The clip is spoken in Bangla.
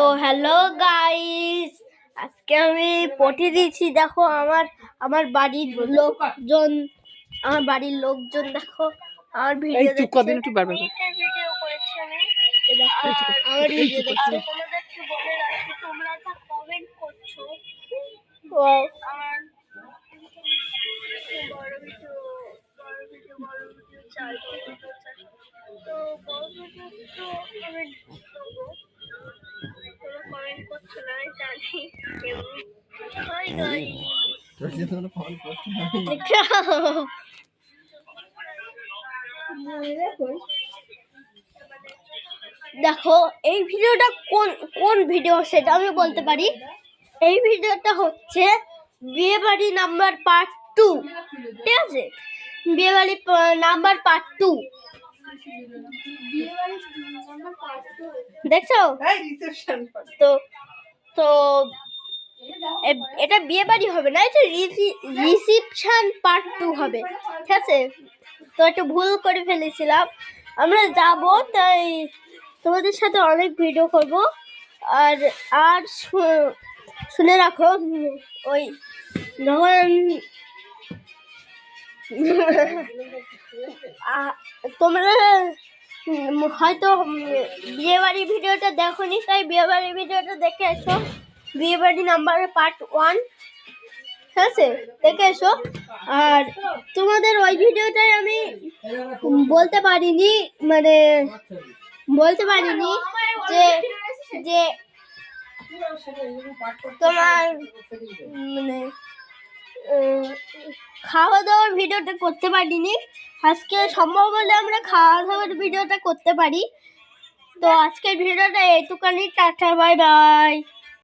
তো হ্যালো গাইস, আজকে আমি পটি দিয়েছি। দেখো আমার বাড়ির লোকজন, দেখো আমার ভিডিও ভিডিও করেছি আমি। দেখো আমার ভিডিও দেখছো, তোমাদেরকে বলে রাখি, তোমরা যা কমেন্ট করছো আমার বড় ভিডিও চাই, তো বড় ভিডিও তো কমেন্ট করবো। তোমরা কমেন্ট করছো না জানি। হাই দেখো এই ভিডিওটা কোন ভিডিও সেটা আমি বলতে পারি। এই ভিডিওটা হচ্ছে বিয়ে বাড়ি নাম্বার পার্ট 2, ঠিক আছে? বিয়ে বাড়ি নাম্বার পার্ট 2 দেখছো তো? তো এটা বিয়ে বাড়ি হবে না, এটা রিসেপশন পার্ট 2 হবে, ঠিক আছে? তো একটু ভুল করে ফেলেছিলাম। আমরা যাব, তাই তোমাদের সাথে অনেক ভিডিও করব। আর শুনে রাখো, ওই যখন তোমরা হয়তো বিয়েবাড়ি ভিডিওটা দেখোনি, তাই বিয়েবাড়ি ভিডিওটা দেখে এসো। বিয়েবাড়ি নাম্বার পার্ট 1, ঠিক আছে? দেখে এসো। আর তোমাদের ওই ভিডিওটাই আমি বলতে পারিনি যে যে তোমার খাওয়া দাওয়ার ভিডিওটা করতে পারিনি। আজকে সম্ভব হলে আমরা খাওয়া দাওয়ার ভিডিওটা করতে পারি। তো আজকের ভিডিওটা এইটুকানি। Tata, bye bye.